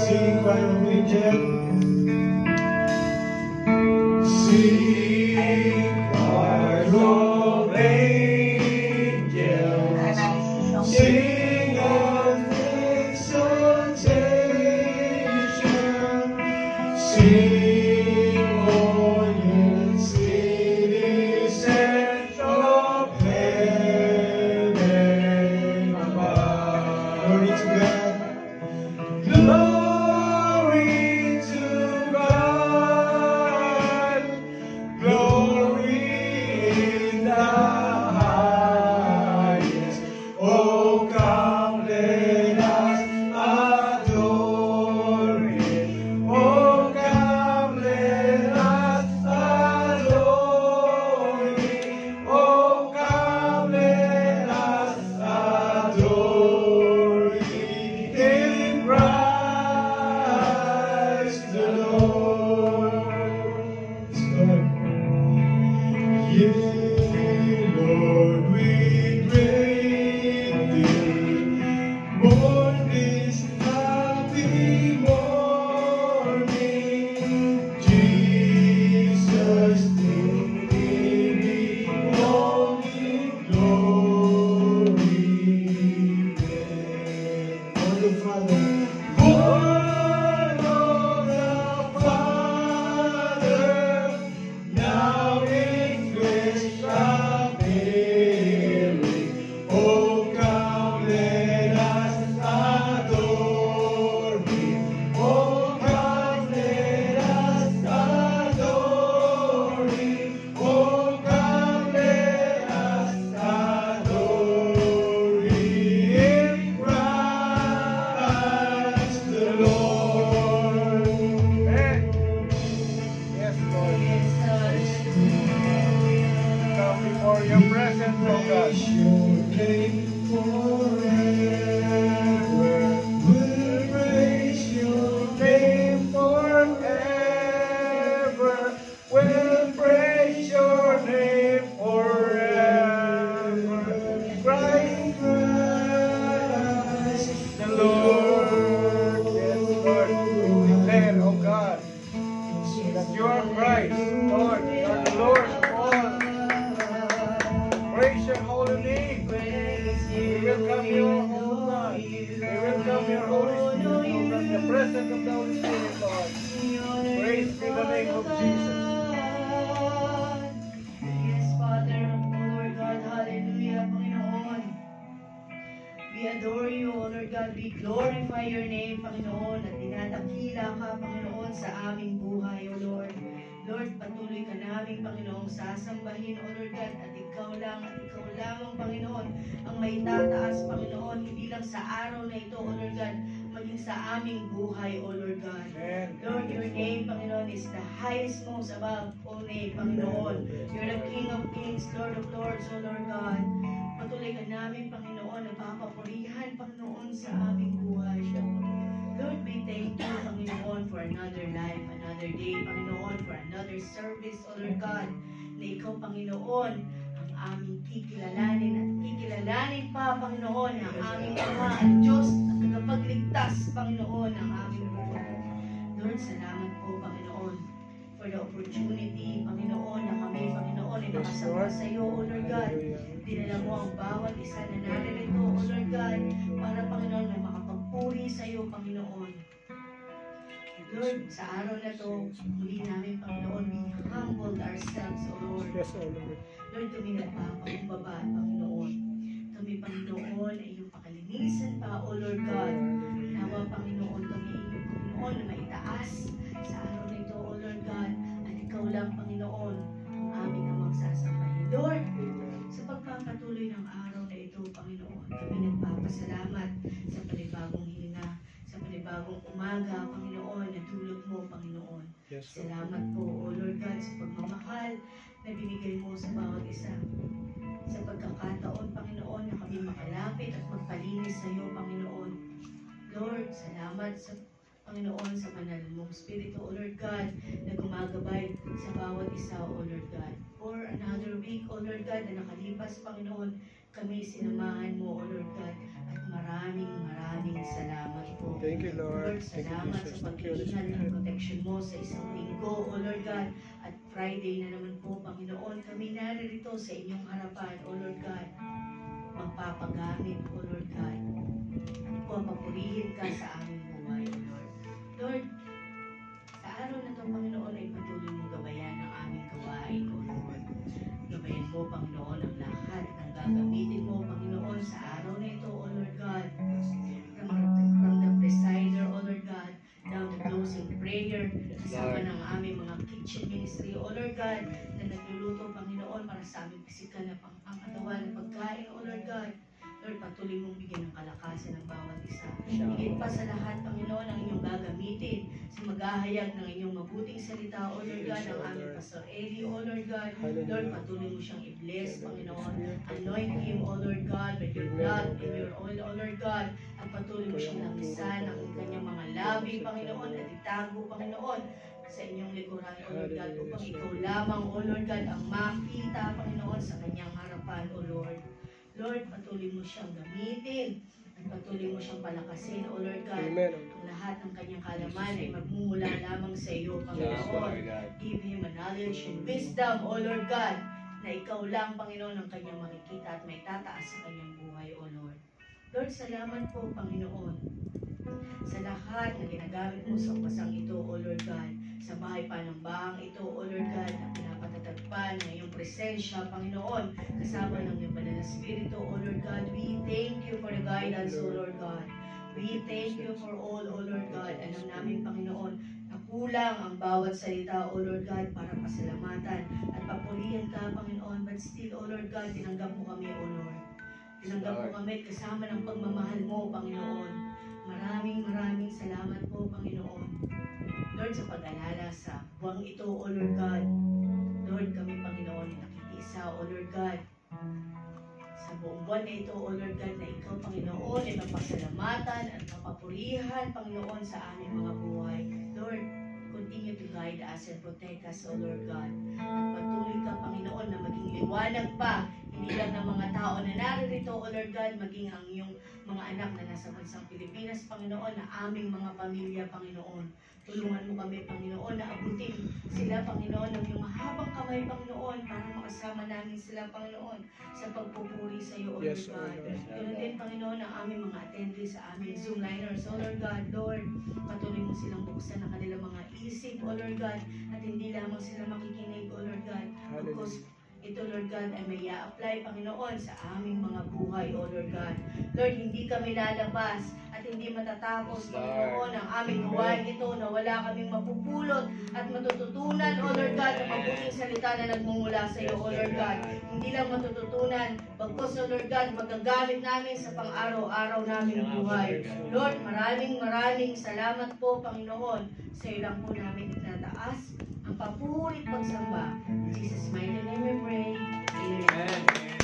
sing choir of angels. Sing choir of angels. Sing of exaltation. Sing all ye citizens of heaven above. Glory to God. Glory to God. Glory in the highest. Oh, come let us adore Him. Oh, come let us adore Him. Oh, come let us adore Him. In Christ the Lord. Yea, Lord, we praise Thee. Born this happy morning, Jesus, in Thee belonging glory. Lord the Father, born of the Father, now in flesh appearing. Oh, come let us adore Him. Oh, come let us adore Him. Oh, come let us adore Him. Christ the Lord. Yes, Lord. Come before your presence, O God. Your name forever. We'll praise your name forever. We'll praise your name forever. Christ, Christ The Lord. Yes, Lord. We declare, O God, that you are Christ, Lord. You are the Lord of all. Praise your holy name. We welcome you, O God. We welcome your Holy Spirit, O God, the presence of the Holy Spirit, Lord. Praise be the name of Jesus. Yes, Father, Lord God, hallelujah, Panginoon. We adore you, O Lord God. We glorify your name, Panginoon, at dinadakila ka, Panginoon, sa aming buhay, O Lord. Lord, patuloy ka namin, Panginoon, sasambahin, O Lord God, at ikaw lamang, Panginoon, ang may tataas, Panginoon, hindi lang sa araw na ito, O Lord God, maging sa aming buhay, O Lord God. Amen. Lord, your name, Panginoon, is the highest, most above all name, Panginoon. You're the King of Kings, Lord of Lords, O Lord God. Patuloy ka namin, Panginoon, nagpapapurihan, Panginoon, sa aming buhay. Lord, we thank you, Panginoon, for another life, another day, Panginoon, for another service, O Lord God, na ikaw, Panginoon, ang aming kikilalanin pa, Panginoon, ang aming Ama, ang Diyos, at tagapagligtas, Panginoon, ang aming buhay. Lord, salamat po, Panginoon, for the opportunity, Panginoon, na kami, Panginoon, ay nakasama sa iyo, O Lord God. Dinala mo ang bawat isa na naririto, O Lord God, para, Panginoon, na makapagpuri sa iyo, Panginoon. Lord, sa araw na to, muli namin, Panginoon, we humbled ourselves, O Lord. Yes, O Lord. Lord, kami nagpapakumbaba, Panginoon. Kami, Panginoon, ay iyong pakalinisan pa, O Lord God. Nawa, Panginoon, kami iyong, Panginoon, na maitaas sa araw na ito, O Lord God. At ikaw lang, Panginoon, ang aming amang sasambahin. Lord, sa pagpapatuloy ng araw na ito, Panginoon, kami nagpapasalamat sa panibagong hininga, sa panibagong umaga, Panginoon, na dulot mo, Panginoon. Yes, O Salamat po, O Lord God, sa pagmamahal na binigay mo sa bawat isa. Sa pagkakataon, Panginoon, na kami makalapit at magpalinis sa iyo, Panginoon. Lord, salamat sa Panginoon, sa banal mong Espiritu, O Lord God, na gumagabay sa bawat isa, O Lord God. For another week, O Lord God, na nakalipas, Panginoon, kami sinamahan mo, O Lord God. At maraming salamat po. Thank you, Lord. Thank you, Salamat Jesus. sa Thank you, Holy pag-iingat ng Spirit. protection mo sa isang linggo, O Lord God. At Friday na naman po, Panginoon, kami naririto sa inyong harapan, O Lord God. Magpapagamit, O Lord God. Papurihin ka sa aming buhay, O Lord. Lord, sa araw na ito, Panginoon, ay patuloy mo gabayan ang aming gawain, O Lord. Gabayan mo, Panginoon, ang lahat ng gagamitin mo, Panginoon, sa araw na ito, O Lord God. From the presider, O Lord God, down to closing prayer, kasama ng aming mga kitchen ministry, O Lord God, na nagluluto, Panginoon, para sa aming pisikal na pangkatawan ng pagkain, O Lord God. Lord, patuloy mong bigyan ng kalakasan ng bawat isa. Higit pa sa lahat, Panginoon, ang inyong gagamitin sa maghahayag ng inyong mabuting salita, O Lord God, ang aming Pastor Eddie, O Lord God. Lord, patuloy mo siyang i-bless, Panginoon. Anoint him, O Lord God, with your blood and your oil, O Lord God. At patuloy mo siyang lamisan ang kanyang mga labi, Panginoon, at itago, Panginoon, sa inyong likuran, O Lord God, upang ikaw lamang, O Lord God, ang makita, Panginoon, sa kanyang harapan, O Lord. Lord, patuloy mo siyang gamitin at patuloy mo siyang palakasin, O Lord God. Amen. Ang lahat ng kanyang kalaman ay magmumula lamang sa iyo, Yes, Panginoon. Lord God. Give him a knowledge and wisdom, O Lord God, na ikaw lang, Panginoon, ang kanyang makikita at may tataas sa kanyang buhay, O Lord. Lord, salamat po, Panginoon, sa lahat na ginagamit mo sa upasang ito, O Lord God, sa bahay panambahang ito, O Lord God, na pinapatatagpan ng iyong presensya, Panginoon, kasama ng iyong banal na Espiritu, O Lord God. We thank you for the guidance, O Lord God. We thank you for all, O Lord God. Alam namin, Panginoon, na kulang ang bawat salita, O Lord God, para pasalamatan at papurihan ka, Panginoon. But still, O Lord God, tinanggap mo kami, O Lord. Tinanggap mo kami kasama ng pagmamahal mo, Panginoon. Maraming salamat po, Panginoon. Lord, sa pag-alala sa buwang ito, O Lord God. Lord, kami, Panginoon, ay nakikiisa, O Lord God. Sa buong buwan na ito, O Lord God, na ikaw, Panginoon, ay mapasalamatan at mapapurihan, Panginoon, sa aming mga buhay. Lord, continue to guide us and protect us, O Lord God. At patuloy ka, Panginoon, na maging liwanag pa, hindi lang ng mga tao na naririto, O Lord God, maging ang iyong mga anak na nasa bansang Pilipinas, Panginoon, na aming mga pamilya, Panginoon. Tulungan mo kami, Panginoon, na abutin sila, Panginoon, ng iyong mahabang kamay, Panginoon, para makasama namin sila, Panginoon, sa pagpupuri sa iyo, O Lord Yes, O God. Lord. Ganun din, Panginoon, ang aming mga attendees sa aming Zoom liners, O Lord God. Lord, patuloy mo silang buksan ang kanilang mga isip, O Lord God, at hindi lamang sila makikinig, O Lord God, because ito, Lord God, ay may i-apply, Panginoon, sa aming mga buhay, O Lord God. Lord, hindi kami lalabas at hindi matatapos, Panginoon, ang aming gawain ito na wala kaming mapupulot at matututunan, O Lord God, ng mabuting salita na nagmumula sa iyo, O Lord God. Hindi lang matututunan, bagkos, O Lord God, magagamit namin sa pang-araw-araw naming buhay. Lord, maraming salamat po, Panginoon. Sa iyo lang po namin itataas ang papuri at pagsamba. In Jesus' mighty name we pray. Amen.